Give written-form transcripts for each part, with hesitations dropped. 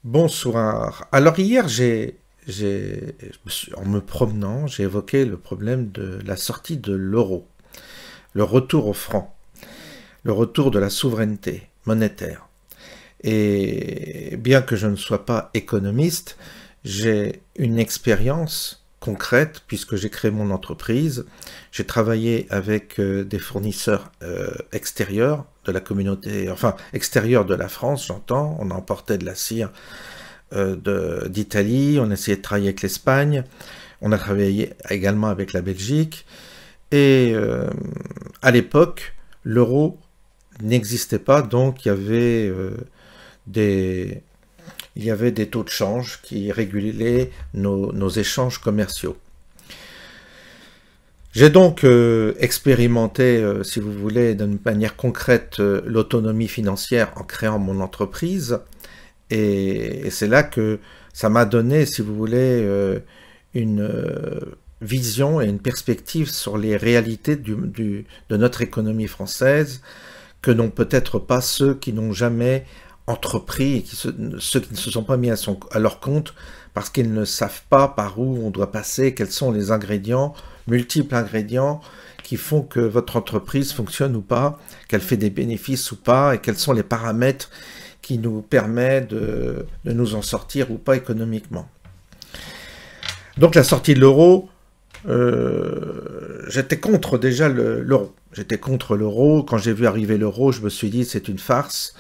Bonsoir. Alors hier, en me promenant, j'ai évoqué le problème de la sortie de l'euro, le retour au franc, le retour de la souveraineté monétaire. Et bien que je ne sois pas économiste, j'ai une expérience concrète puisque j'ai créé mon entreprise. J'ai travaillé avec des fournisseurs extérieurs de la communauté, enfin extérieurs de la France, j'entends. On emportait de la cire d'Italie, on a essayé de travailler avec l'Espagne, on a travaillé également avec la Belgique, et à l'époque, l'euro n'existait pas, donc des, il y avait des taux de change qui régulaient nos échanges commerciaux. J'ai donc expérimenté, si vous voulez, d'une manière concrète, l'autonomie financière en créant mon entreprise. Et c'est là que ça m'a donné, si vous voulez, une vision et une perspective sur les réalités de notre économie française que n'ont peut-être pas ceux qui n'ont jamais entrepris, et ceux qui ne se sont pas mis à leur compte parce qu'ils ne savent pas par où on doit passer, quels sont les ingrédients, multiples ingrédients qui font que votre entreprise fonctionne ou pas, qu'elle fait des bénéfices ou pas, et quels sont les paramètres qui nous permettent de nous en sortir ou pas économiquement. Donc la sortie de l'euro, j'étais contre déjà l'euro. J'étais contre l'euro. Quand j'ai vu arriver l'euro, je me suis dit c'est une farce.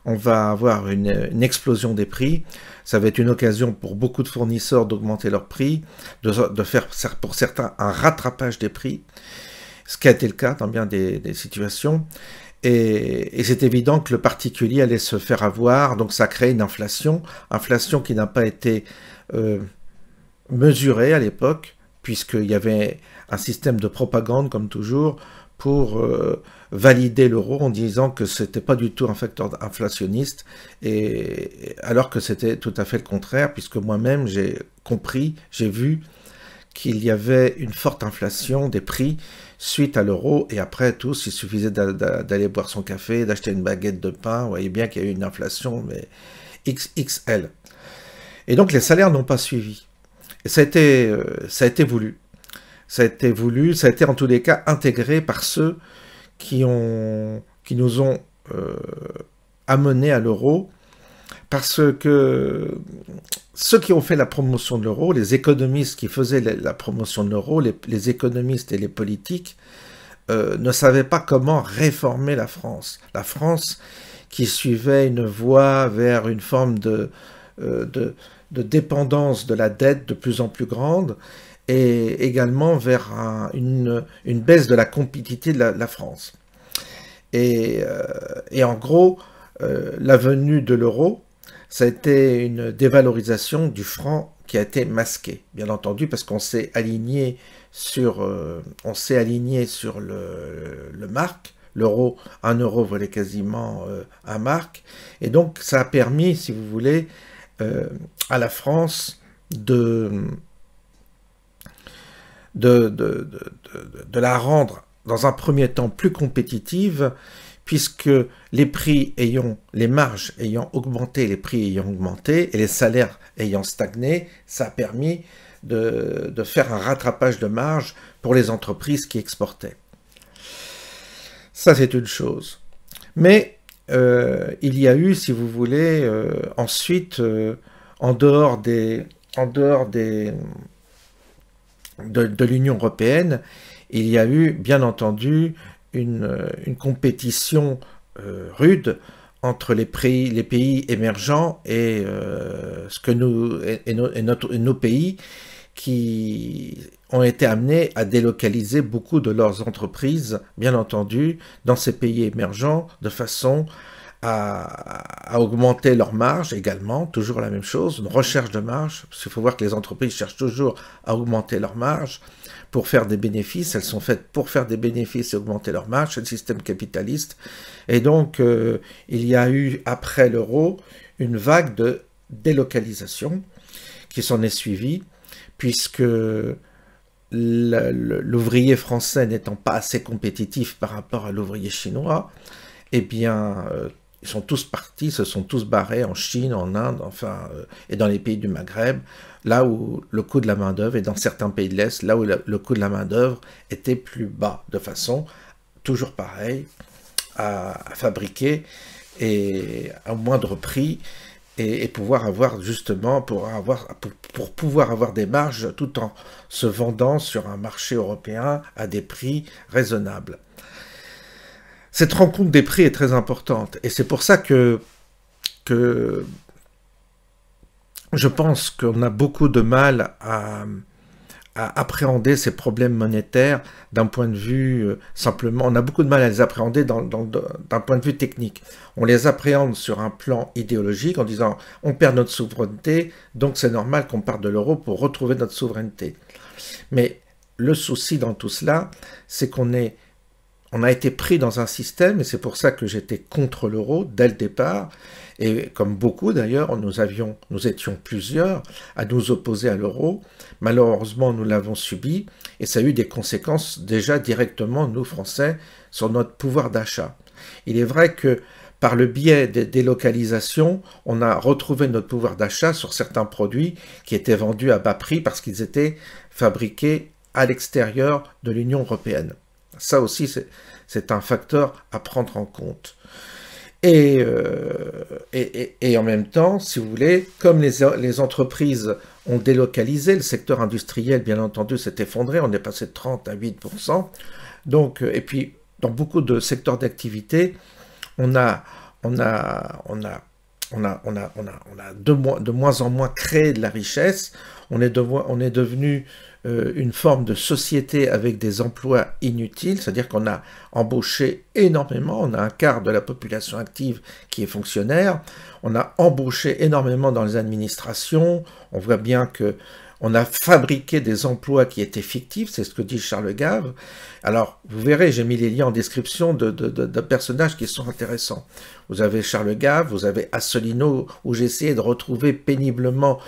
On va avoir une explosion des prix. Ça va être une occasion pour beaucoup de fournisseurs d'augmenter leurs prix, de faire pour certains un rattrapage des prix, ce qui a été le cas dans bien des situations. Et c'est évident que le particulier allait se faire avoir, donc ça crée une inflation qui n'a pas été mesurée à l'époque, puisqu'il y avait un système de propagande, comme toujours, pour valider l'euro en disant que c'était pas du tout un facteur inflationniste, et alors que c'était tout à fait le contraire, puisque moi-même j'ai compris, j'ai vu qu'il y avait une forte inflation des prix suite à l'euro, et après tous, il suffisait d'aller boire son café, d'acheter une baguette de pain, vous voyez bien qu'il y a eu une inflation, mais XXL. Et donc les salaires n'ont pas suivi. Et ça a été voulu. Ça a été voulu, ça a été en tous les cas intégré par ceux qui nous ont amenés à l'euro, parce que ceux qui ont fait la promotion de l'euro, les économistes qui faisaient la promotion de l'euro, les économistes et les politiques, ne savaient pas comment réformer la France. La France qui suivait une voie vers une forme de dépendance de la dette de plus en plus grande, et également vers une baisse de la compétitivité de la France. Et en gros, la venue de l'euro, ça a été une dévalorisation du franc qui a été masquée, bien entendu, parce qu'on s'est aligné sur, le mark. L'euro, 1 euro valait quasiment un mark. Et donc, ça a permis, si vous voulez, à la France de la rendre, dans un premier temps, plus compétitive, puisque les marges ayant augmenté, les prix ayant augmenté, et les salaires ayant stagné, ça a permis de faire un rattrapage de marge pour les entreprises qui exportaient. Ça, c'est une chose. Mais il y a eu, si vous voulez, ensuite, en dehors de l'Union européenne, il y a eu, bien entendu, une compétition rude entre les pays émergents et nos pays qui ont été amenés à délocaliser beaucoup de leurs entreprises, bien entendu, dans ces pays émergents, de façon à augmenter leurs marges également, toujours la même chose, une recherche de marge, parce qu'il faut voir que les entreprises cherchent toujours à augmenter leurs marges pour faire des bénéfices, elles sont faites pour faire des bénéfices et augmenter leurs marges, c'est le système capitaliste, et donc il y a eu, après l'euro, une vague de délocalisation qui s'en est suivie, puisque l'ouvrier français n'étant pas assez compétitif par rapport à l'ouvrier chinois, eh bien, ils sont tous partis, se sont tous barrés en Chine, en Inde, enfin, et dans les pays du Maghreb, là où le coût de la main-d'œuvre, et dans certains pays de l'Est, là où le coût de la main-d'œuvre était plus bas, de façon toujours pareille à fabriquer et à moindre prix et pouvoir avoir justement pour pouvoir avoir des marges tout en se vendant sur un marché européen à des prix raisonnables. Cette rencontre des prix est très importante et c'est pour ça que je pense qu'on a beaucoup de mal à appréhender ces problèmes monétaires d'un point de vue simplement, on a beaucoup de mal à les appréhender d'un point de vue technique. On les appréhende sur un plan idéologique en disant on perd notre souveraineté, donc c'est normal qu'on parte de l'euro pour retrouver notre souveraineté. Mais le souci dans tout cela, c'est qu'on a été pris dans un système, et c'est pour ça que j'étais contre l'euro dès le départ, et comme beaucoup d'ailleurs, nous étions plusieurs à nous opposer à l'euro. Malheureusement, nous l'avons subi, et ça a eu des conséquences déjà directement, nous Français, sur notre pouvoir d'achat. Il est vrai que par le biais des délocalisations, on a retrouvé notre pouvoir d'achat sur certains produits qui étaient vendus à bas prix parce qu'ils étaient fabriqués à l'extérieur de l'Union européenne. Ça aussi, c'est un facteur à prendre en compte. Et en même temps, si vous voulez, comme les entreprises ont délocalisé, le secteur industriel, bien entendu, s'est effondré, on est passé de 30 à 8%. Donc, et puis, dans beaucoup de secteurs d'activité, on a de moins en moins créé de la richesse, on est devenu une forme de société avec des emplois inutiles, c'est-à-dire qu'on a embauché énormément, on a un quart de la population active qui est fonctionnaire, on a embauché énormément dans les administrations, on voit bien que on a fabriqué des emplois qui étaient fictifs, c'est ce que dit Charles Gave. Alors, vous verrez, j'ai mis les liens en description de personnages qui sont intéressants. Vous avez Charles Gave, vous avez Asselineau, où j'ai essayé de retrouver péniblement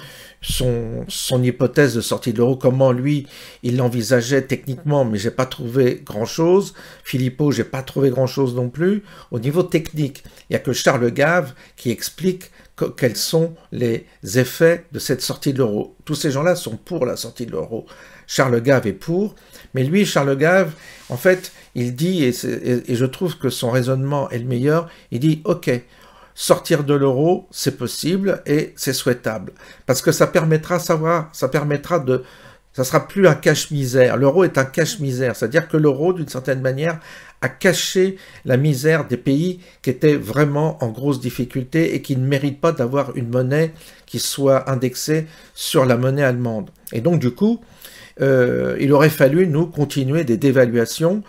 son hypothèse de sortie de l'euro, comment lui, il l'envisageait techniquement, mais j'ai pas trouvé grand-chose. Philippot, j'ai pas trouvé grand-chose non plus. Au niveau technique, il y a que Charles Gave qui explique quels sont les effets de cette sortie de l'euro. Tous ces gens-là sont pour la sortie de l'euro. Charles Gave est pour, mais lui, Charles Gave, en fait, il dit, et je trouve que son raisonnement est le meilleur, il dit, ok, sortir de l'euro, c'est possible et c'est souhaitable, parce que ça permettra ça sera plus un cache-misère. L'euro est un cache-misère, c'est-à-dire que l'euro, d'une certaine manière, a caché la misère des pays qui étaient vraiment en grosse difficulté et qui ne méritent pas d'avoir une monnaie qui soit indexée sur la monnaie allemande. Et donc, du coup, il aurait fallu, nous, continuer des dévaluations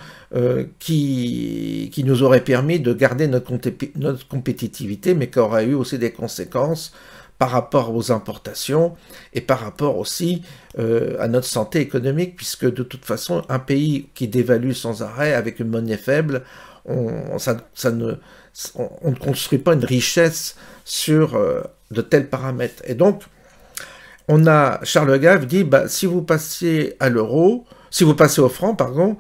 qui nous auraient permis de garder notre compétitivité, mais qui auraient eu aussi des conséquences par rapport aux importations et par rapport aussi à notre santé économique, puisque de toute façon, un pays qui dévalue sans arrêt avec une monnaie faible, on ne construit pas une richesse sur de tels paramètres. Et donc, Charles Gave dit, si vous passez à l'euro, si vous passez au franc, pardon,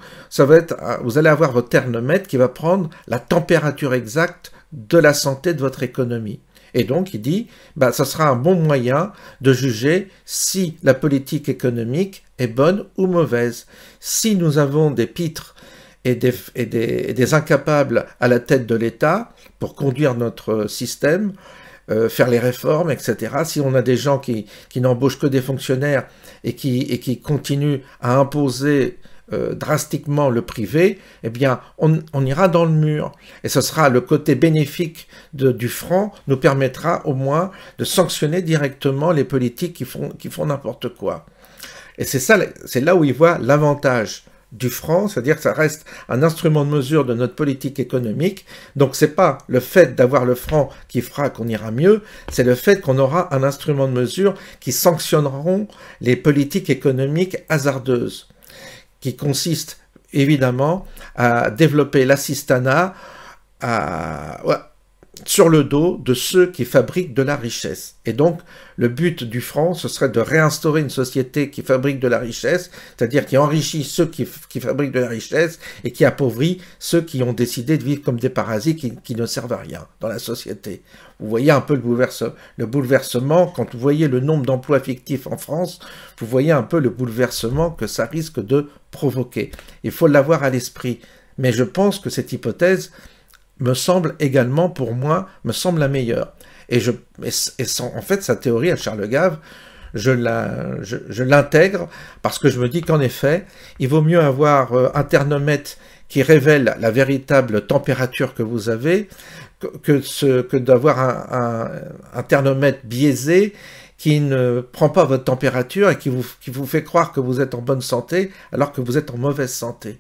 vous allez avoir votre thermomètre qui va prendre la température exacte de la santé de votre économie. Et donc, il dit, ça sera un bon moyen de juger si la politique économique est bonne ou mauvaise. Si nous avons des pitres et des incapables à la tête de l'État pour conduire notre système, faire les réformes, etc. Si on a des gens qui n'embauchent que des fonctionnaires et qui continuent à imposer drastiquement le privé, eh bien, on ira dans le mur. Et ce sera le côté bénéfique du franc nous permettra au moins de sanctionner directement les politiques qui font n'importe quoi. Et c'est là où il voit l'avantage du franc, c'est-à-dire que ça reste un instrument de mesure de notre politique économique. Donc c'est pas le fait d'avoir le franc qui fera qu'on ira mieux, c'est le fait qu'on aura un instrument de mesure qui sanctionneront les politiques économiques hasardeuses, qui consiste évidemment à développer l'assistanat, sur le dos de ceux qui fabriquent de la richesse. Et donc, le but du franc, ce serait de réinstaurer une société qui fabrique de la richesse, c'est-à-dire qui enrichit ceux qui fabriquent de la richesse et qui appauvrit ceux qui ont décidé de vivre comme des parasites qui ne servent à rien dans la société. Vous voyez un peu le bouleversement, quand vous voyez le nombre d'emplois fictifs en France, vous voyez un peu le bouleversement que ça risque de provoquer. Il faut l'avoir à l'esprit. Mais je pense que cette hypothèse me semble également, pour moi, me semble la meilleure. En fait, sa théorie à Charles Gave, je l'intègre parce que je me dis qu'en effet, il vaut mieux avoir un thermomètre qui révèle la véritable température que vous avez que d'avoir un thermomètre biaisé qui ne prend pas votre température et qui vous fait croire que vous êtes en bonne santé alors que vous êtes en mauvaise santé.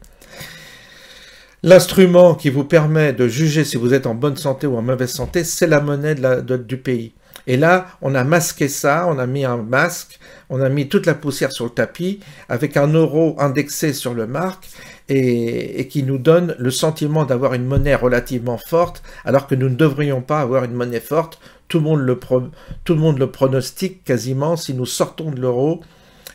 L'instrument qui vous permet de juger si vous êtes en bonne santé ou en mauvaise santé, c'est la monnaie du pays. Et là, on a masqué ça, on a mis un masque, on a mis toute la poussière sur le tapis, avec un euro indexé sur le marque, et qui nous donne le sentiment d'avoir une monnaie relativement forte, alors que nous ne devrions pas avoir une monnaie forte. Tout le monde le pronostique quasiment, si nous sortons de l'euro,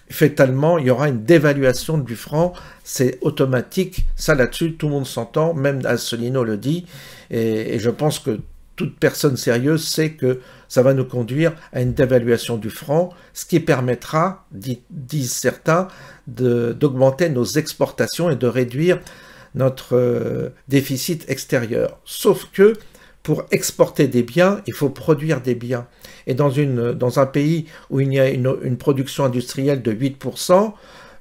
fatalement, il y aura une dévaluation du franc, c'est automatique, ça là-dessus, tout le monde s'entend, même Asselineau le dit, et je pense que toute personne sérieuse sait que ça va nous conduire à une dévaluation du franc, ce qui permettra, disent certains, d'augmenter nos exportations et de réduire notre déficit extérieur. Sauf que, pour exporter des biens, il faut produire des biens. Et dans un pays où il y a une production industrielle de 8%,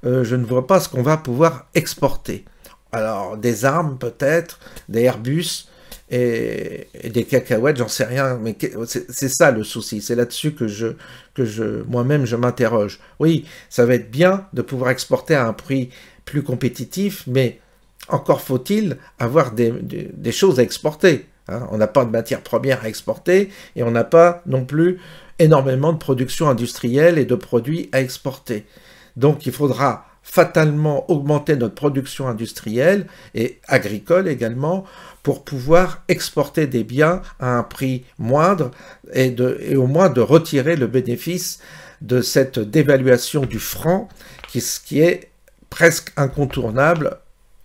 je ne vois pas ce qu'on va pouvoir exporter. Alors, des armes peut-être, des Airbus et des cacahuètes, j'en sais rien, mais c'est ça le souci. C'est là-dessus que moi-même je m'interroge. Oui, ça va être bien de pouvoir exporter à un prix plus compétitif, mais encore faut-il avoir des choses à exporter. Hein, on n'a pas de matières premières à exporter et on n'a pas non plus énormément de production industrielle et de produits à exporter. Donc il faudra fatalement augmenter notre production industrielle et agricole également pour pouvoir exporter des biens à un prix moindre et au moins de retirer le bénéfice de cette dévaluation du franc qui est presque incontournable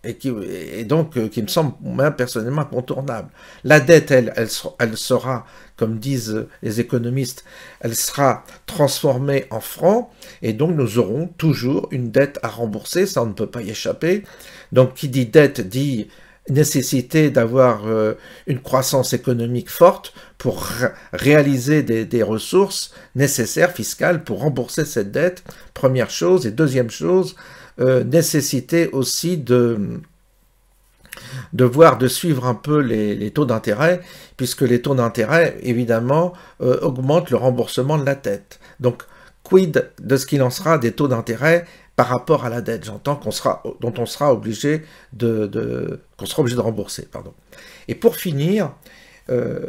et donc qui me semble même personnellement incontournable. La dette, elle sera, comme disent les économistes, elle sera transformée en francs, et donc nous aurons toujours une dette à rembourser, ça on ne peut pas y échapper. Donc qui dit dette dit nécessité d'avoir une croissance économique forte pour réaliser des ressources nécessaires fiscales pour rembourser cette dette, première chose. Et deuxième chose, nécessité aussi de suivre un peu les taux d'intérêt, puisque les taux d'intérêt, évidemment, augmentent le remboursement de la dette. Donc, quid de ce qu'il en sera des taux d'intérêt par rapport à la dette, j'entends dont on sera obligé de rembourser, pardon. Et pour finir,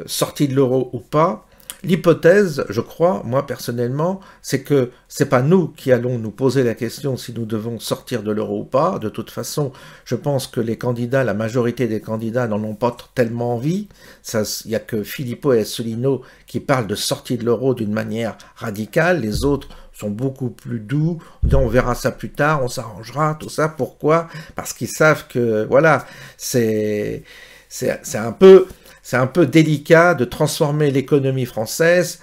sortie de l'euro ou pas, l'hypothèse, je crois, moi personnellement, c'est que c'est pas nous qui allons nous poser la question si nous devons sortir de l'euro ou pas. De toute façon, je pense que les candidats, la majorité des candidats n'en ont pas tellement envie. Il n'y a que Philippot et Asselineau qui parlent de sortie de l'euro d'une manière radicale. Les autres sont beaucoup plus doux, on verra ça plus tard, on s'arrangera, tout ça. Pourquoi? Parce qu'ils savent que, voilà, c'est un peu délicat de transformer l'économie française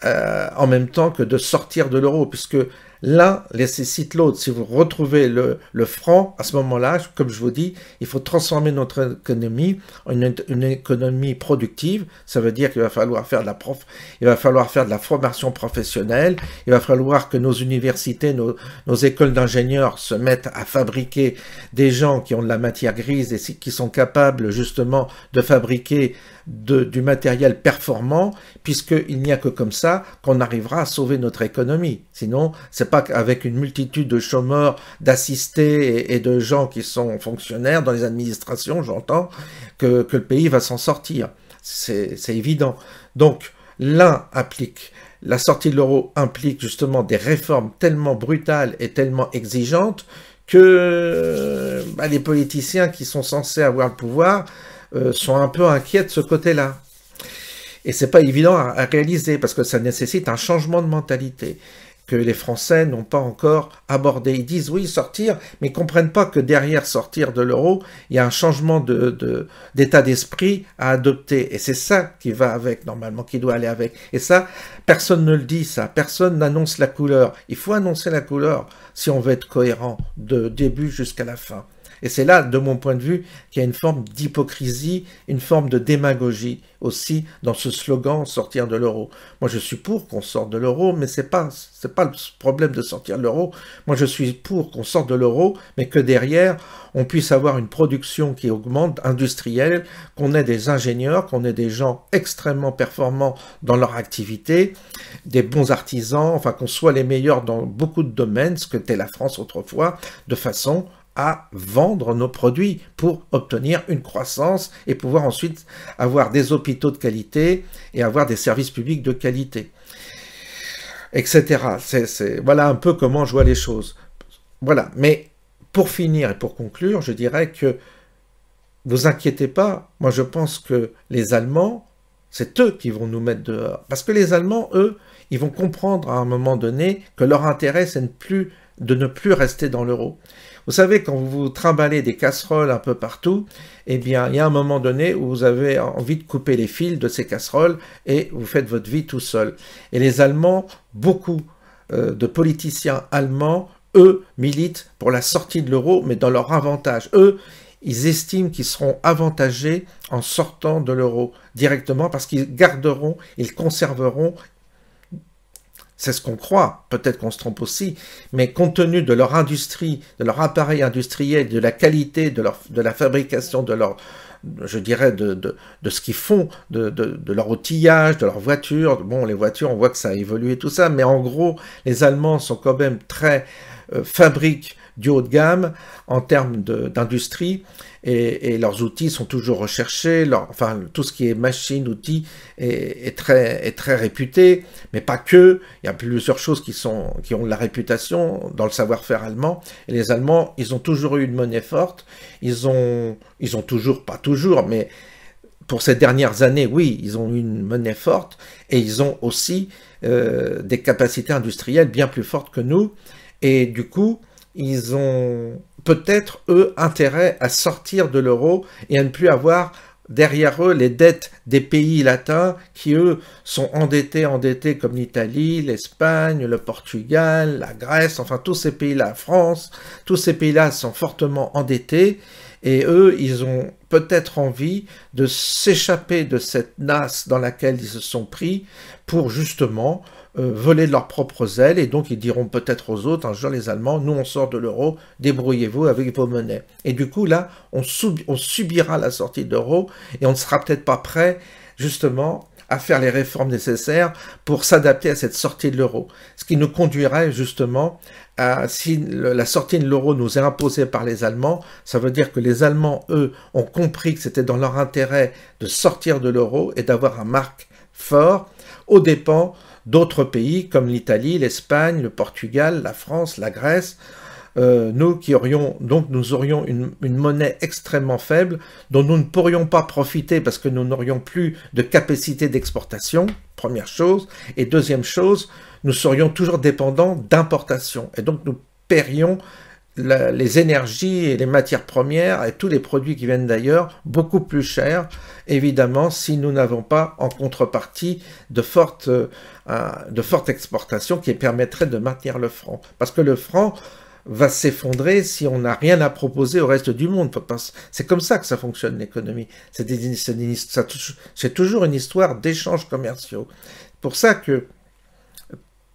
en même temps que de sortir de l'euro, puisque l'un nécessite l'autre. Si vous retrouvez le franc, à ce moment-là, comme je vous dis, il faut transformer notre économie en une économie productive. Ça veut dire qu'il va falloir faire de la formation professionnelle, il va falloir que nos universités, nos écoles d'ingénieurs se mettent à fabriquer des gens qui ont de la matière grise et qui sont capables justement de fabriquer du matériel performant, puisqu'il n'y a que comme ça qu'on arrivera à sauver notre économie. Sinon, c'est pas qu'avec une multitude de chômeurs, d'assistés et de gens qui sont fonctionnaires dans les administrations, j'entends, que le pays va s'en sortir. C'est évident. Donc, la sortie de l'euro implique justement des réformes tellement brutales et tellement exigeantes que les politiciens qui sont censés avoir le pouvoir sont un peu inquiets de ce côté-là. Et c'est pas évident à réaliser parce que ça nécessite un changement de mentalité que les Français n'ont pas encore abordé. Ils disent oui, sortir, mais ils ne comprennent pas que derrière sortir de l'euro, il y a un changement d'état d'esprit à adopter. Et c'est ça qui va avec, normalement, qui doit aller avec. Et ça, personne ne le dit, ça. Personne n'annonce la couleur. Il faut annoncer la couleur si on veut être cohérent de début jusqu'à la fin. Et c'est là, de mon point de vue, qu'il y a une forme d'hypocrisie, une forme de démagogie aussi dans ce slogan « sortir de l'euro ». Moi, je suis pour qu'on sorte de l'euro, mais c'est pas le problème de sortir de l'euro. Moi, je suis pour qu'on sorte de l'euro, mais que derrière, on puisse avoir une production qui augmente, industrielle, qu'on ait des ingénieurs, qu'on ait des gens extrêmement performants dans leur activité, des bons artisans, enfin qu'on soit les meilleurs dans beaucoup de domaines, ce que était la France autrefois, de façon à vendre nos produits pour obtenir une croissance et pouvoir ensuite avoir des hôpitaux de qualité et avoir des services publics de qualité, etc. Voilà un peu comment je vois les choses. Voilà, mais pour finir et pour conclure, je dirais que vous inquiétez pas, moi je pense que les Allemands, c'est eux qui vont nous mettre dehors. Parce que les Allemands, eux, ils vont comprendre à un moment donné que leur intérêt, c'est de ne plus rester dans l'euro. Vous savez, quand vous trimballez des casseroles un peu partout, eh bien, il y a un moment donné où vous avez envie de couper les fils de ces casseroles et vous faites votre vie tout seul. Et les Allemands, beaucoup de politiciens allemands, eux, militent pour la sortie de l'euro, mais dans leur avantage. Eux, ils estiment qu'ils seront avantagés en sortant de l'euro directement parce qu'ils garderont, ils conserveront. C'est ce qu'on croit, peut-être qu'on se trompe aussi, mais compte tenu de leur industrie, de leur appareil industriel, de la qualité de la fabrication de leur, je dirais, de ce qu'ils font, de leur outillage, de leurs voitures. Bon, les voitures, on voit que ça a évolué tout ça, mais en gros, les Allemands sont quand même très fabriquent du haut de gamme en termes d'industrie et leurs outils sont toujours recherchés, enfin tout ce qui est machine, outils est très réputé, mais pas que, il y a plusieurs choses qui ont de la réputation dans le savoir-faire allemand, et les Allemands, ils ont toujours eu une monnaie forte, ils ont toujours, pas toujours, mais pour ces dernières années, oui, ils ont eu une monnaie forte, et ils ont aussi des capacités industrielles bien plus fortes que nous, et du coup, ils ont peut-être, eux, intérêt à sortir de l'euro et à ne plus avoir derrière eux les dettes des pays latins qui, eux, sont endettés comme l'Italie, l'Espagne, le Portugal, la Grèce, enfin tous ces pays-là, la France, tous ces pays-là sont fortement endettés et eux, ils ont peut-être envie de s'échapper de cette nasse dans laquelle ils se sont pris pour justement voler de leurs propres ailes, et donc ils diront peut-être aux autres, un jour les Allemands, nous on sort de l'euro, débrouillez-vous avec vos monnaies. Et du coup là, on subira la sortie de l'euro, et on ne sera peut-être pas prêt justement à faire les réformes nécessaires pour s'adapter à cette sortie de l'euro. Ce qui nous conduirait justement à, si la sortie de l'euro nous est imposée par les Allemands, ça veut dire que les Allemands, eux, ont compris que c'était dans leur intérêt de sortir de l'euro et d'avoir un marque fort aux dépens d'autres pays comme l'Italie, l'Espagne, le Portugal, la France, la Grèce, nous aurions une monnaie extrêmement faible dont nous ne pourrions pas profiter parce que nous n'aurions plus de capacité d'exportation, première chose, et deuxième chose, nous serions toujours dépendants d'importation, et donc nous paierions les énergies et les matières premières et tous les produits qui viennent d'ailleurs beaucoup plus chers, évidemment, si nous n'avons pas en contrepartie de fortes exportations qui permettraient de maintenir le franc. Parce que le franc va s'effondrer si on n'a rien à proposer au reste du monde. C'est comme ça que ça fonctionne l'économie. C'est toujours une histoire d'échanges commerciaux. C'est pour ça que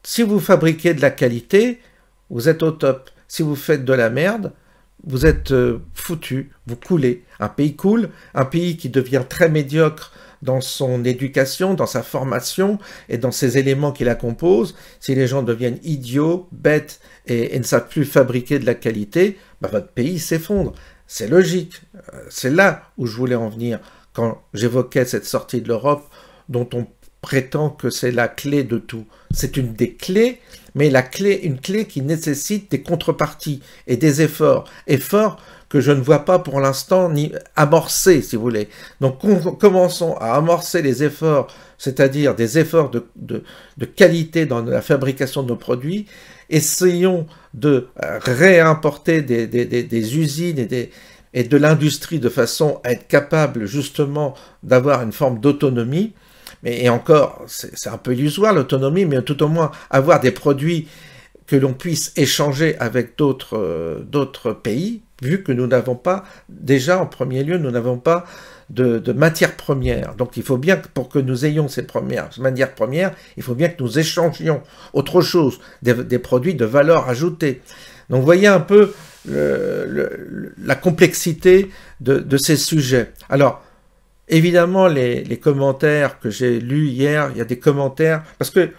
si vous fabriquez de la qualité, vous êtes au top. Si vous faites de la merde, vous êtes foutu, vous coulez. Un pays coule, un pays qui devient très médiocre dans son éducation, dans sa formation et dans ses éléments qui la composent. Si les gens deviennent idiots, bêtes et ne savent plus fabriquer de la qualité, bah votre pays s'effondre. C'est logique. C'est là où je voulais en venir quand j'évoquais cette sortie de l'Europe dont on prétend que c'est la clé de tout. C'est une des clés, mais une clé qui nécessite des contreparties et des efforts que je ne vois pas pour l'instant ni amorcer, si vous voulez. Donc commençons à amorcer les efforts, c'est-à-dire des efforts de qualité dans la fabrication de nos produits. Essayons de réimporter des usines et de l'industrie de façon à être capable justement d'avoir une forme d'autonomie. Et encore, c'est un peu illusoire l'autonomie, mais tout au moins avoir des produits que l'on puisse échanger avec d'autres pays, vu que nous n'avons pas, déjà en premier lieu, nous n'avons pas de matières premières. Donc il faut bien, pour que nous ayons ces matières premières, il faut bien que nous échangions autre chose, des produits de valeur ajoutée. Donc vous voyez un peu la complexité de ces sujets. Alors, évidemment, les commentaires que j'ai lus hier, il y a des commentaires, parce que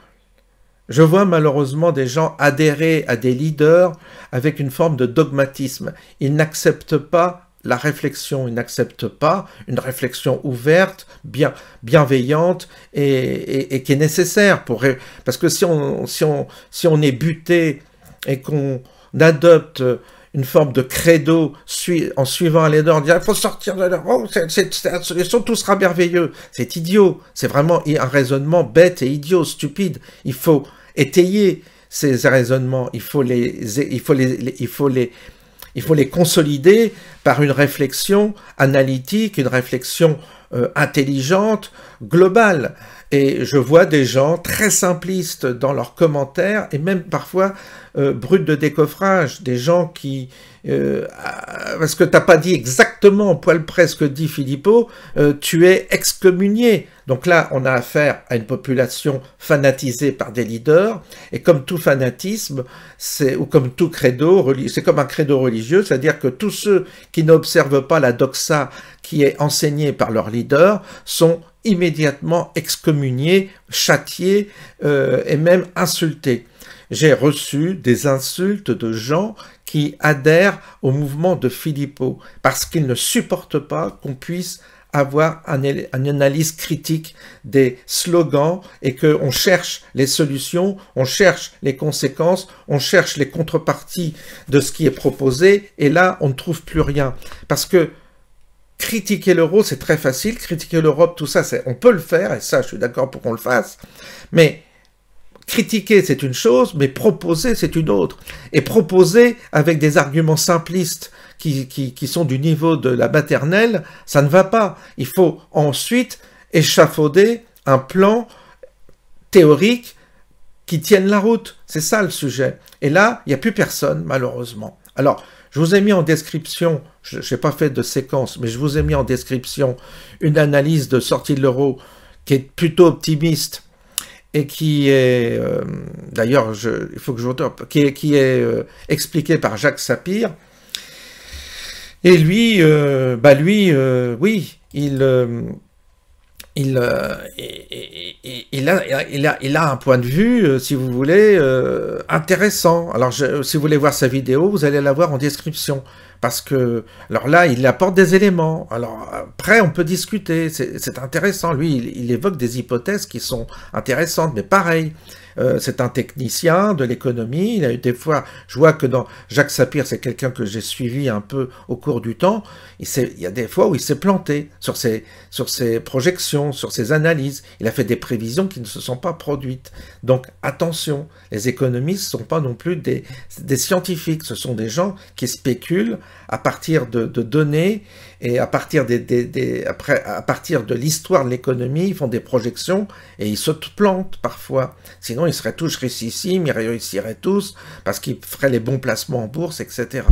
je vois malheureusement des gens adhérer à des leaders avec une forme de dogmatisme. Ils n'acceptent pas la réflexion, ils n'acceptent pas une réflexion ouverte, bienveillante et qui est nécessaire parce que si on est buté et qu'on adopte une forme de credo en suivant un leader, en disant il faut sortir de là, oh, tout sera merveilleux. C'est idiot, c'est vraiment un raisonnement bête et idiot, stupide. Il faut étayer ces raisonnements, il faut les consolider par une réflexion analytique, une réflexion intelligente, globale. Et je vois des gens très simplistes dans leurs commentaires et même parfois bruts de décoffrage, des gens qui... parce que tu n'as pas dit exactement au poil près ce que dit Philippot, tu es excommunié. Donc là, on a affaire à une population fanatisée par des leaders, et comme tout fanatisme, ou comme tout credo, c'est comme un credo religieux, c'est-à-dire que tous ceux qui n'observent pas la doxa qui est enseignée par leur leader sont immédiatement excommuniés, châtiés et même insultés. J'ai reçu des insultes de gens qui adhèrent au mouvement de Philippot parce qu'ils ne supportent pas qu'on puisse avoir une analyse critique des slogans et qu'on cherche les solutions, on cherche les conséquences, on cherche les contreparties de ce qui est proposé et là on ne trouve plus rien. Parce que critiquer l'euro, c'est très facile, critiquer l'Europe, tout ça, on peut le faire, et ça, je suis d'accord pour qu'on le fasse, mais critiquer, c'est une chose, mais proposer, c'est une autre. Et proposer avec des arguments simplistes qui sont du niveau de la maternelle, ça ne va pas. Il faut ensuite échafauder un plan théorique qui tienne la route. C'est ça le sujet. Et là, il n'y a plus personne, malheureusement. Alors, je vous ai mis en description, je n'ai pas fait de séquence, mais je vous ai mis en description une analyse de sortie de l'euro qui est plutôt optimiste et qui est, d'ailleurs, il faut que je vous donne, qui est expliquée par Jacques Sapir. Et lui, oui, il a un point de vue, si vous voulez, intéressant. Alors, si vous voulez voir sa vidéo, vous allez la voir en description. Parce que, alors là, il apporte des éléments. Alors, après, on peut discuter. C'est intéressant. Lui, il évoque des hypothèses qui sont intéressantes, mais pareil. C'est un technicien de l'économie. Il a eu des fois, je vois que dans Jacques Sapir, c'est quelqu'un que j'ai suivi un peu au cours du temps. Il y a des fois où il s'est planté sur ses projections, sur ses analyses. Il a fait des prévisions qui ne se sont pas produites. Donc attention, les économistes ne sont pas non plus des scientifiques. Ce sont des gens qui spéculent à partir de données et à partir à partir de l'histoire de l'économie, ils font des projections et ils se plantent parfois. Sinon, ils seraient tous richissimes, ils réussiraient tous parce qu'ils feraient les bons placements en bourse, etc.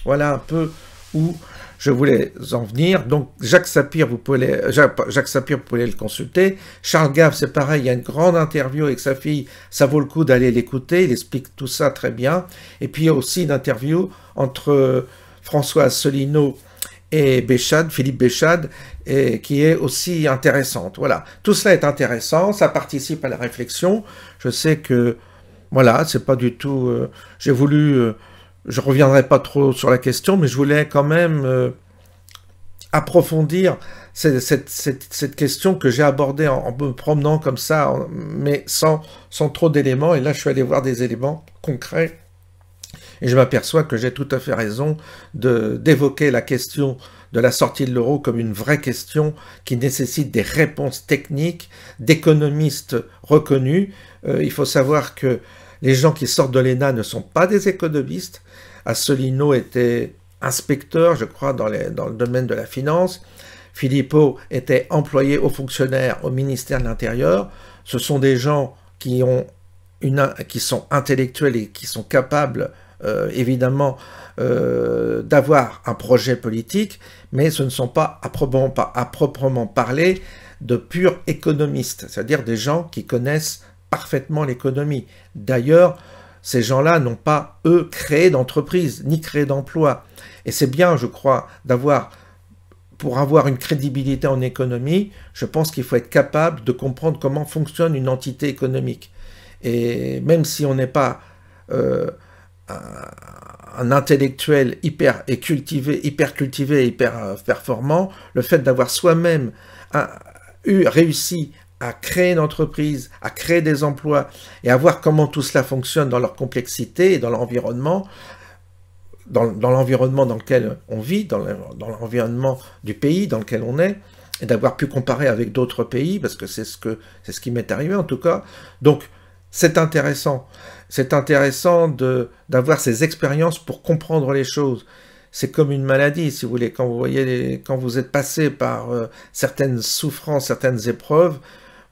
Voilà un peu où je voulais en venir. Donc, Jacques Sapir, vous pouvez le consulter. Charles Gave, c'est pareil, il y a une grande interview avec sa fille, ça vaut le coup d'aller l'écouter, il explique tout ça très bien. Et puis, il y a aussi une interview entre François Asselineau et Philippe Béchade, qui est aussi intéressante. Voilà, tout cela est intéressant, ça participe à la réflexion. Je sais que, voilà, c'est pas du tout... j'ai voulu... je reviendrai pas trop sur la question, mais je voulais quand même approfondir cette question que j'ai abordée en me promenant comme ça, mais sans trop d'éléments. Et là, je suis allé voir des éléments concrets. Et je m'aperçois que j'ai tout à fait raison d'évoquer la question de la sortie de l'euro comme une vraie question qui nécessite des réponses techniques d'économistes reconnus. Il faut savoir que les gens qui sortent de l'ENA ne sont pas des économistes. Asselineau était inspecteur, je crois, dans le domaine de la finance. Philippot était employé haut fonctionnaire au ministère de l'Intérieur. Ce sont des gens qui sont intellectuels et qui sont capables, évidemment, d'avoir un projet politique, mais ce ne sont pas à proprement parler de purs économistes, c'est-à-dire des gens qui connaissent parfaitement l'économie. D'ailleurs, ces gens-là n'ont pas, eux, créé d'entreprise, ni créé d'emploi. Et c'est bien, je crois, pour avoir une crédibilité en économie, je pense qu'il faut être capable de comprendre comment fonctionne une entité économique. Et même si on n'est pas un intellectuel hyper cultivé, hyper performant, le fait d'avoir soi-même réussi à créer une entreprise, à créer des emplois et à voir comment tout cela fonctionne dans leur complexité et dans l'environnement, dans l'environnement dans lequel on vit, dans l'environnement du pays dans lequel on est, et d'avoir pu comparer avec d'autres pays, parce que c'est ce qui m'est arrivé en tout cas. Donc c'est intéressant. C'est intéressant d'avoir ces expériences pour comprendre les choses. C'est comme une maladie, si vous voulez. Quand vous êtes passé par certaines souffrances, certaines épreuves,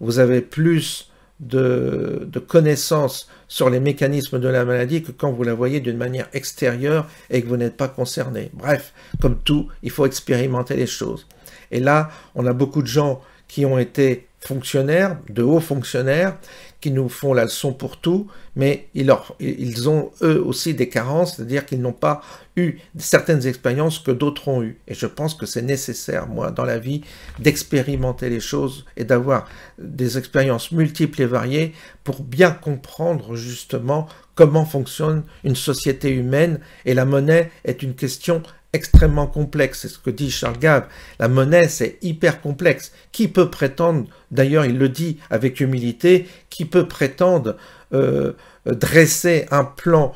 vous avez plus de connaissances sur les mécanismes de la maladie que quand vous la voyez d'une manière extérieure et que vous n'êtes pas concerné. Bref, comme tout, il faut expérimenter les choses. Et là, on a beaucoup de gens qui ont été fonctionnaires, de hauts fonctionnaires, qui nous font la leçon pour tout, mais ils ont eux aussi des carences, c'est-à-dire qu'ils n'ont pas eu certaines expériences que d'autres ont eues. Et je pense que c'est nécessaire, moi, dans la vie, d'expérimenter les choses et d'avoir des expériences multiples et variées pour bien comprendre justement comment fonctionne une société humaine. Et la monnaie est une question extrêmement complexe, c'est ce que dit Charles Gave. La monnaie, c'est hyper complexe. Qui peut prétendre, d'ailleurs il le dit avec humilité, qui peut prétendre dresser un plan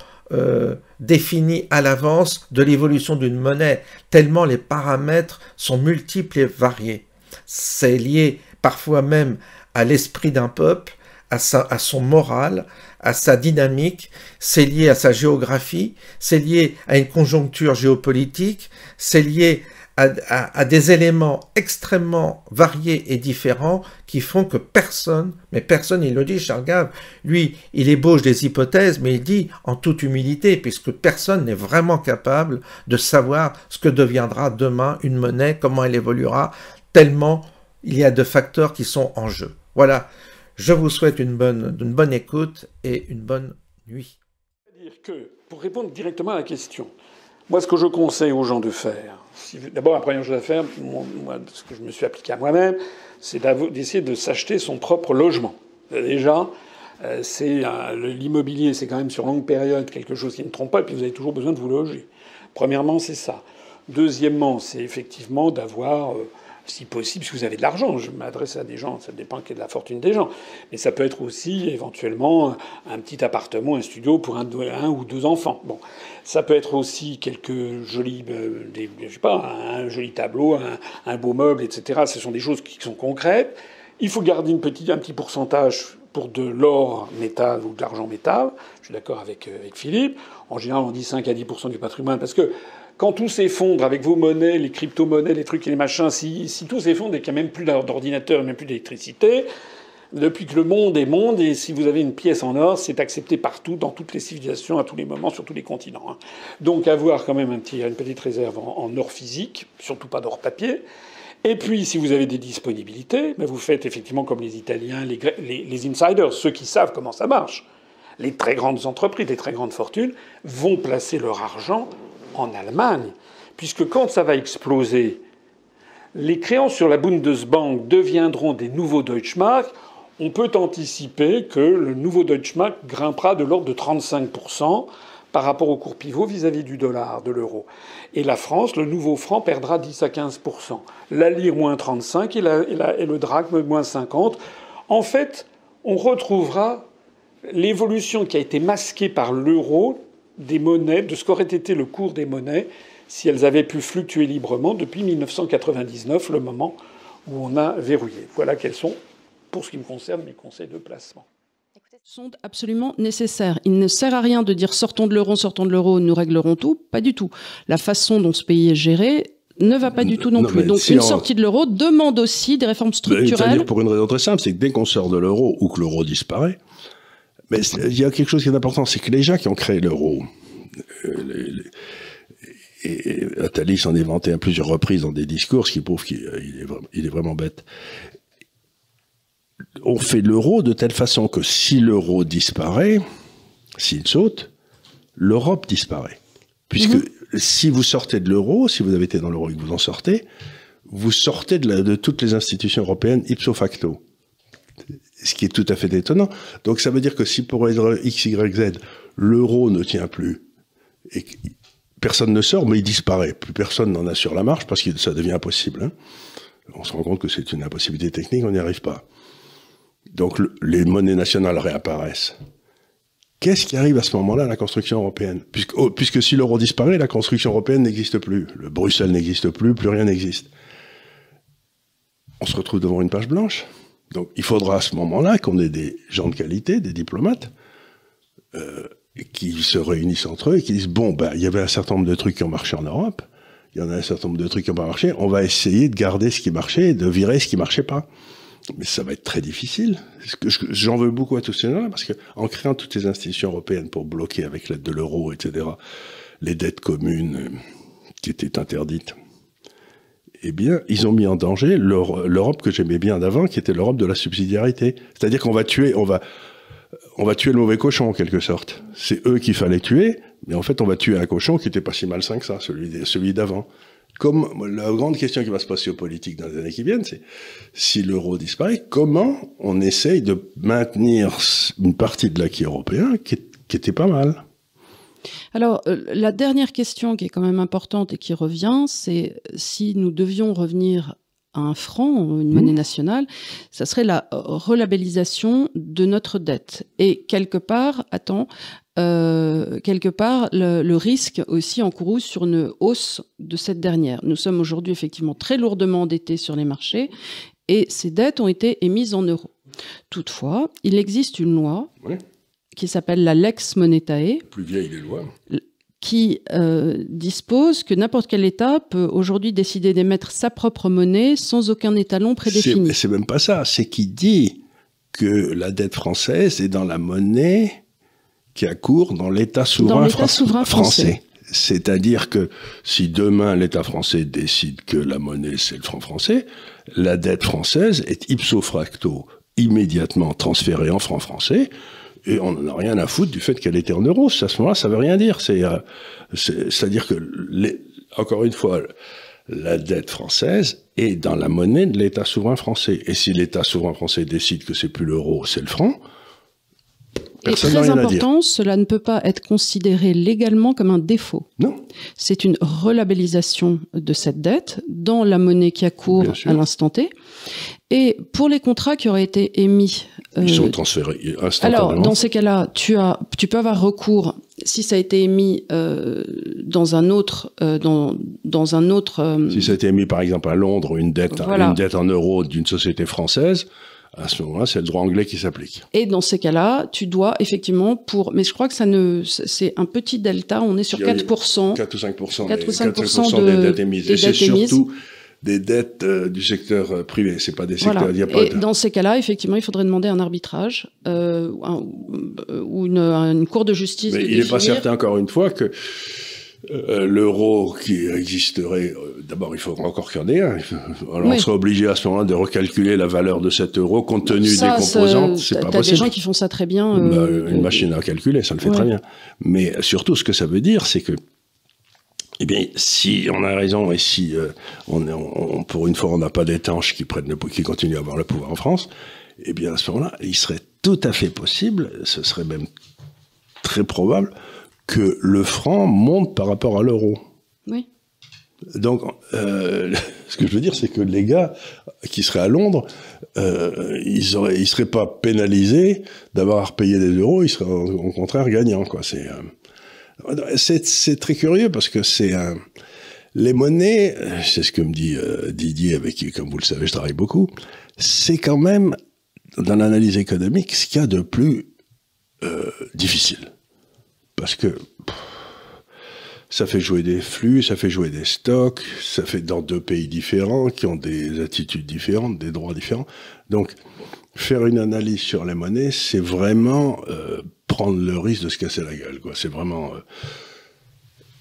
défini à l'avance de l'évolution d'une monnaie, tellement les paramètres sont multiples et variés. C'est lié parfois même à l'esprit d'un peuple, à son moral, à sa dynamique, c'est lié à sa géographie, c'est lié à une conjoncture géopolitique, c'est lié à des éléments extrêmement variés et différents qui font que personne, mais personne, il le dit, Charles Gave, lui, il ébauche des hypothèses, mais il dit en toute humilité, puisque personne n'est vraiment capable de savoir ce que deviendra demain une monnaie, comment elle évoluera, tellement il y a de facteurs qui sont en jeu. Voilà. Je vous souhaite une bonne écoute et une bonne nuit. C'est-à-dire que, pour répondre directement à la question, moi, ce que je conseille aux gens de faire, d'abord, la première chose à faire, moi, ce que je me suis appliqué à moi-même, c'est d'essayer de s'acheter son propre logement. Déjà, l'immobilier, c'est quand même sur longue période quelque chose qui ne trompe pas, et puis vous avez toujours besoin de vous loger. Premièrement, c'est ça. Deuxièmement, c'est effectivement d'avoir... si possible, si vous avez de l'argent. Je m'adresse à des gens, ça dépend de la fortune des gens. Mais ça peut être aussi, éventuellement, un petit appartement, un studio pour un ou deux enfants. Bon. Ça peut être aussi quelques jolis, je sais pas, un joli tableau, un beau meuble, etc. Ce sont des choses qui sont concrètes. Il faut garder un petit pourcentage pour de l'or métal ou de l'argent métal. Je suis d'accord avec Philippe. En général, on dit 5 à 10% du patrimoine parce que quand tout s'effondre avec vos monnaies, les crypto-monnaies, les trucs et les machins, si tout s'effondre et qu'il n'y a même plus d'ordinateur, même plus d'électricité, depuis que le monde est monde, et si vous avez une pièce en or, c'est accepté partout, dans toutes les civilisations, à tous les moments, sur tous les continents. Hein. Donc avoir quand même une petite réserve en or physique, surtout pas d'or papier. Et puis, si vous avez des disponibilités, ben vous faites effectivement comme les Italiens, les insiders, ceux qui savent comment ça marche. Les très grandes entreprises, les très grandes fortunes vont placer leur argent en Allemagne, puisque quand ça va exploser, les créances sur la Bundesbank deviendront des nouveaux Deutschmark. On peut anticiper que le nouveau Deutschmark grimpera de l'ordre de 35% par rapport au cours pivot vis-à-vis du dollar, de l'euro. Et la France, le nouveau franc, perdra 10 à 15%. La lire, moins 35, et le drachme, moins 50. En fait, on retrouvera l'évolution qui a été masquée par l'euro des monnaies, de ce qu'aurait été le cours des monnaies si elles avaient pu fluctuer librement depuis 1999, le moment où on a verrouillé. Voilà quels sont, pour ce qui me concerne, mes conseils de placement. Sont absolument nécessaires. Il ne sert à rien de dire sortons de l'euro, nous réglerons tout. Pas du tout. La façon dont ce pays est géré ne va pas du tout non plus. Donc si une sortie de l'euro demande aussi des réformes structurelles. C'est-à-dire pour une raison très simple, c'est que dès qu'on sort de l'euro ou que l'euro disparaît, mais il y a quelque chose qui est important, c'est que les gens qui ont créé l'euro, et Attali s'en est vanté à plusieurs reprises dans des discours, ce qui prouve qu'il est vraiment bête. On fait l'euro de telle façon que si l'euro disparaît, s'il saute, l'Europe disparaît. Puisque si vous sortez de l'euro, si vous avez été dans l'euro et que vous en sortez, vous sortez de toutes les institutions européennes ipso facto. Ce qui est tout à fait étonnant. Donc ça veut dire que si pour X, Y, Z, l'euro ne tient plus, et que personne ne sort, mais il disparaît. Plus personne n'en a sur la marche parce que ça devient impossible. Hein. On se rend compte que c'est une impossibilité technique, on n'y arrive pas. Donc les monnaies nationales réapparaissent. Qu'est-ce qui arrive à ce moment-là à la construction européenne ? Puisque si l'euro disparaît, la construction européenne n'existe plus. Le Bruxelles n'existe plus, plus rien n'existe. On se retrouve devant une page blanche. Donc il faudra à ce moment-là qu'on ait des gens de qualité, des diplomates, qui se réunissent entre eux et qui disent « Bon, il y avait un certain nombre de trucs qui ont marché en Europe, il y en a un certain nombre de trucs qui n'ont pas marché, on va essayer de garder ce qui marchait et de virer ce qui ne marchait pas. » Mais ça va être très difficile. J'en veux beaucoup à tous ces gens-là, parce qu'en créant toutes ces institutions européennes pour bloquer avec l'aide de l'euro, etc., les dettes communes qui étaient interdites, eh bien, ils ont mis en danger l'Europe que j'aimais bien d'avant, qui était l'Europe de la subsidiarité. C'est-à-dire qu'on va tuer le mauvais cochon, en quelque sorte. C'est eux qu'il fallait tuer, mais en fait, on va tuer un cochon qui n'était pas si malsain que ça, celui d'avant. Comme la grande question qui va se passer aux politiques dans les années qui viennent, c'est si l'euro disparaît, comment on essaye de maintenir une partie de l'acquis européen qui était pas mal. Alors, la dernière question qui est quand même importante et qui revient, c'est si nous devions revenir à un franc, une monnaie nationale, ça serait la relabellisation de notre dette. Et quelque part, le risque aussi encouru sur une hausse de cette dernière. Nous sommes aujourd'hui effectivement très lourdement endettés sur les marchés et ces dettes ont été émises en euros. Toutefois, il existe une loi qui s'appelle la Lex Monetae, plus vieille des lois, qui dispose que n'importe quel État peut aujourd'hui décider d'émettre sa propre monnaie sans aucun étalon prédéfini. C'est même pas ça, c'est qui dit que la dette française est dans la monnaie qui a cours dans l'État souverain français. C'est-à-dire que si demain l'État français décide que la monnaie c'est le franc français, la dette française est ipso facto immédiatement transférée en franc français et on n'en a rien à foutre du fait qu'elle était en euros. À ce moment-là, ça veut rien dire. C'est-à-dire que, encore une fois, la dette française est dans la monnaie de l'État souverain français. Et si l'État souverain français décide que c'est plus l'euro, c'est le franc, personne n'a rien à dire. Et très important, cela ne peut pas être considéré légalement comme un défaut. Non. C'est une relabellisation de cette dette dans la monnaie qui a cours à l'instant T. Et pour les contrats qui auraient été émis... Ils sont transférés instantanément. Alors, dans ces cas-là, tu peux avoir recours, si ça a été émis dans un autre... Si ça a été émis, par exemple, à Londres, une dette en euros d'une société française... À ce moment-là, c'est le droit anglais qui s'applique. Et dans ces cas-là, tu dois effectivement mais je crois que c'est un petit delta, on est sur 4%. 4 ou 5%, 4 ou 5% des dettes émises. Et c'est surtout des dettes du secteur privé, c'est pas des secteurs... Et dans ces cas-là, effectivement, il faudrait demander un arbitrage ou une cour de justice. Mais il n'est pas certain, encore une fois, que l'euro qui existerait, d'abord il faudra encore qu'il y en ait un. Alors on serait obligé à ce moment-là de recalculer la valeur de cet euro compte tenu des composantes. C'est pas possible. T'as des gens qui font ça très bien. Une machine à calculer, ça le fait très bien. Mais surtout, ce que ça veut dire, c'est que, eh bien, si on a raison et si pour une fois on n'a pas d'étanches qui continuent à avoir le pouvoir en France, eh bien à ce moment-là, il serait tout à fait possible, ce serait même très probable, que le franc monte par rapport à l'euro. Oui. Donc, ce que je veux dire, c'est que les gars qui seraient à Londres, ils seraient pas pénalisés d'avoir payé des euros, ils seraient au contraire gagnants, quoi. C'est très curieux parce que les monnaies, c'est ce que me dit Didier, avec qui, comme vous le savez, je travaille beaucoup, c'est quand même, dans l'analyse économique, ce qu'il y a de plus difficile. Parce que ça fait jouer des flux, ça fait jouer des stocks, ça fait dans 2 pays différents, qui ont des attitudes différentes, des droits différents. Donc, faire une analyse sur les monnaies, c'est vraiment prendre le risque de se casser la gueule, quoi. C'est vraiment...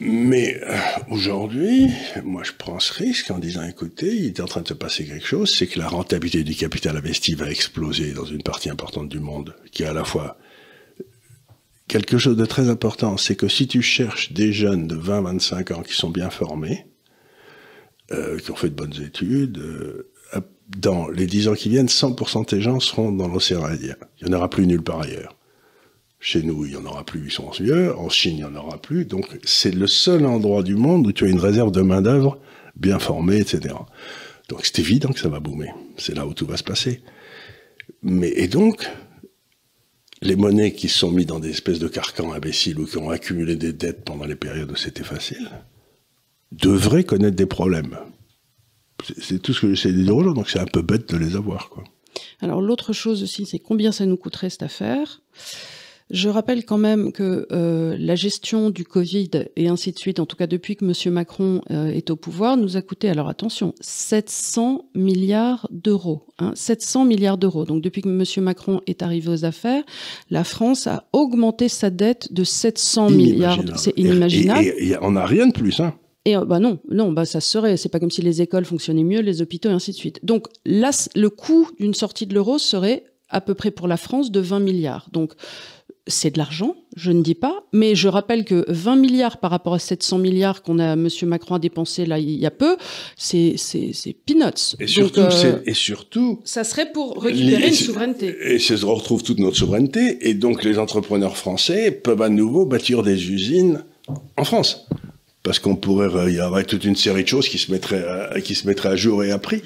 Mais aujourd'hui, moi je prends ce risque en disant, écoutez, il est en train de se passer quelque chose, c'est que la rentabilité du capital investi va exploser dans une partie importante du monde, qui est à la fois quelque chose de très important, c'est que si tu cherches des jeunes de 20-25 ans qui sont bien formés, qui ont fait de bonnes études, dans les 10 ans qui viennent, 100% de ces gens seront dans l'océan Indien. Il n'y en aura plus nulle part ailleurs. Chez nous, il n'y en aura plus, ils sont vieux. En Chine, il n'y en aura plus. Donc, c'est le seul endroit du monde où tu as une réserve de main-d'œuvre bien formée, etc. Donc, c'est évident que ça va boomer. C'est là où tout va se passer. Et donc, les monnaies qui se sont mises dans des espèces de carcans imbéciles ou qui ont accumulé des dettes pendant les périodes où c'était facile, devraient connaître des problèmes. C'est tout ce que j'essaie de dire aux gens. Donc, c'est un peu bête de les avoir, quoi. Alors, l'autre chose aussi, c'est combien ça nous coûterait cette affaire. Je rappelle quand même que la gestion du Covid et ainsi de suite, en tout cas depuis que M. Macron est au pouvoir, nous a coûté, alors attention, 700 milliards d'euros. 700 milliards d'euros. Donc depuis que M. Macron est arrivé aux affaires, la France a augmenté sa dette de 700 milliards. C'est inimaginable. Et on n'a rien de plus, hein. Et ça serait, c'est pas comme si les écoles fonctionnaient mieux, les hôpitaux et ainsi de suite. Donc là, le coût d'une sortie de l'euro serait à peu près pour la France de 20 milliards. Donc c'est de l'argent, je ne dis pas, mais je rappelle que 20 milliards par rapport à 700 milliards M. Macron a dépensé là il y a peu, c'est peanuts. Et surtout, ça serait pour récupérer une souveraineté. Et ça se retrouve toute notre souveraineté, et donc les entrepreneurs français peuvent à nouveau bâtir des usines en France. Parce il y aurait toute une série de choses qui se mettraient à jour et à prix.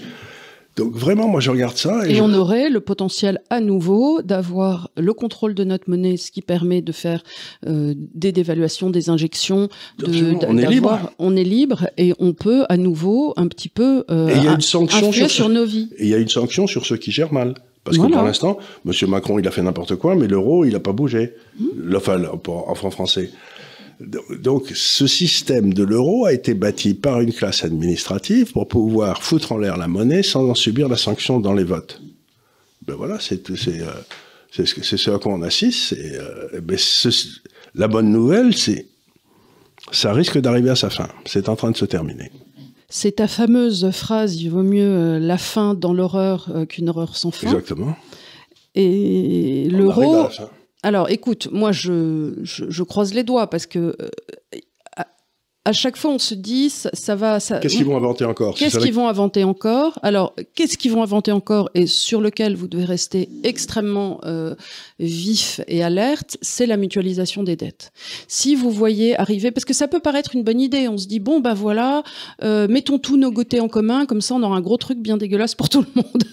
Donc vraiment, moi je regarde ça. Et on aurait le potentiel à nouveau d'avoir le contrôle de notre monnaie, ce qui permet de faire des dévaluations, des injections. On est libre. On est libre et on peut à nouveau un petit peu influer sur nos vies. Et il y a une sanction sur ceux qui gèrent mal. Parce que pour l'instant, M. Macron, il a fait n'importe quoi, mais l'euro, il n'a pas bougé. Enfin, en franc français. Donc, ce système de l'euro a été bâti par une classe administrative pour pouvoir foutre en l'air la monnaie sans en subir la sanction dans les votes. Ben voilà, c'est ce à quoi on assiste. La bonne nouvelle, c'est ça risque d'arriver à sa fin. C'est en train de se terminer. C'est ta fameuse phrase, il vaut mieux la fin dans l'horreur qu'une horreur sans fin. Exactement. Et l'euro... Alors, écoute, moi, je croise les doigts parce que à chaque fois, on se dit, ça va... Qu'est-ce qu'ils vont inventer encore? Qu'est-ce qu'ils vont inventer encore? Alors, qu'est-ce qu'ils vont inventer encore et sur lequel vous devez rester extrêmement vif et alerte, c'est la mutualisation des dettes. Si vous voyez arriver... Parce que ça peut paraître une bonne idée. On se dit, bon, ben voilà, mettons tous nos goûters en commun, comme ça, on aura un gros truc bien dégueulasse pour tout le monde.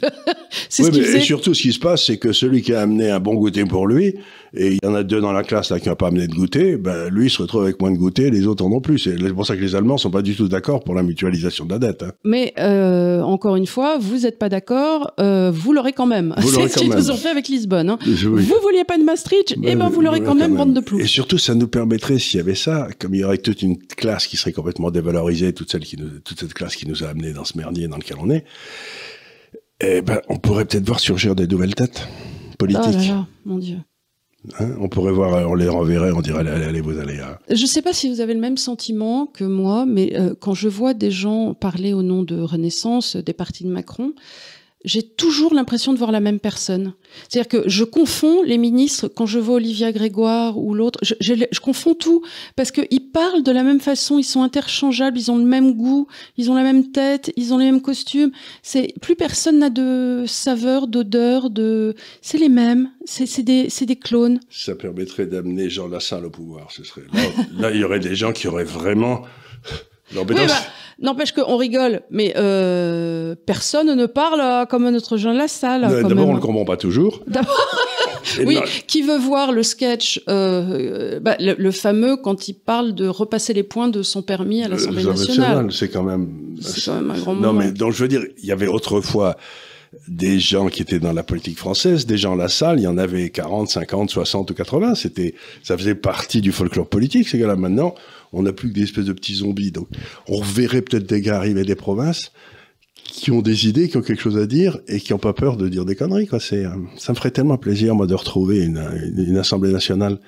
Et surtout, ce qui se passe, c'est que celui qui a amené un bon goûter pour lui, et il y en a 2 dans la classe là qui n'ont pas amené de goûter, ben lui il se retrouve avec moins de goûter, les autres en ont plus. C'est pour ça que les Allemands sont pas du tout d'accord pour la mutualisation de la dette. Hein. Mais encore une fois, vous n'êtes pas d'accord, vous l'aurez quand même. C'est ce qu'ils nous ont fait avec Lisbonne. Hein. Vous vouliez pas de Maastricht, et ben vous l'aurez quand même, bande de ploufs. Et surtout, ça nous permettrait, s'il y avait ça, comme il y aurait toute une classe qui serait complètement dévalorisée, toute cette classe qui nous a amenés dans ce merdier dans lequel on est, eh ben on pourrait peut-être voir surgir des nouvelles têtes politiques. Oh là là, mon Dieu. Hein, on pourrait voir, on les renverrait, on dirait allez, vous allez. Je ne sais pas si vous avez le même sentiment que moi, mais quand je vois des gens parler au nom de Renaissance, des partis de Macron, j'ai toujours l'impression de voir la même personne. C'est-à-dire que je confonds les ministres quand je vois Olivia Grégoire ou l'autre. Je confonds tout parce qu'ils parlent de la même façon, ils sont interchangeables, ils ont le même goût, ils ont la même tête, ils ont les mêmes costumes. Plus personne n'a de saveur, d'odeur, c'est les mêmes. C'est des clones. Ça permettrait d'amener Jean Lassalle au pouvoir. Ce serait là, il y aurait des gens qui auraient vraiment l'embêtance. Oui, n'empêche qu'on rigole, mais personne ne parle comme notre Jean Lassalle. D'abord, on ne le comprend pas toujours. Oui, qui veut voir le sketch, le fameux quand il parle de repasser les points de son permis à l'Assemblée nationale. C'est quand même un grand moment. Non, mais donc je veux dire, il y avait autrefois des gens qui étaient dans la politique française, des gens à la salle, il y en avait 40, 50, 60 ou 80. Ça faisait partie du folklore politique, ces gars-là. Maintenant, on n'a plus que des espèces de petits zombies. Donc, on verrait peut-être des gars arriver des provinces qui ont des idées, qui ont quelque chose à dire et qui n'ont pas peur de dire des conneries, quoi. Ça me ferait tellement plaisir, moi, de retrouver une Assemblée nationale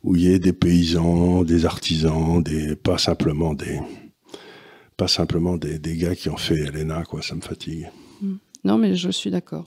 où il y ait des paysans, des artisans, pas simplement des gars qui ont fait l'ENA, quoi. Ça me fatigue. Non, mais je suis d'accord.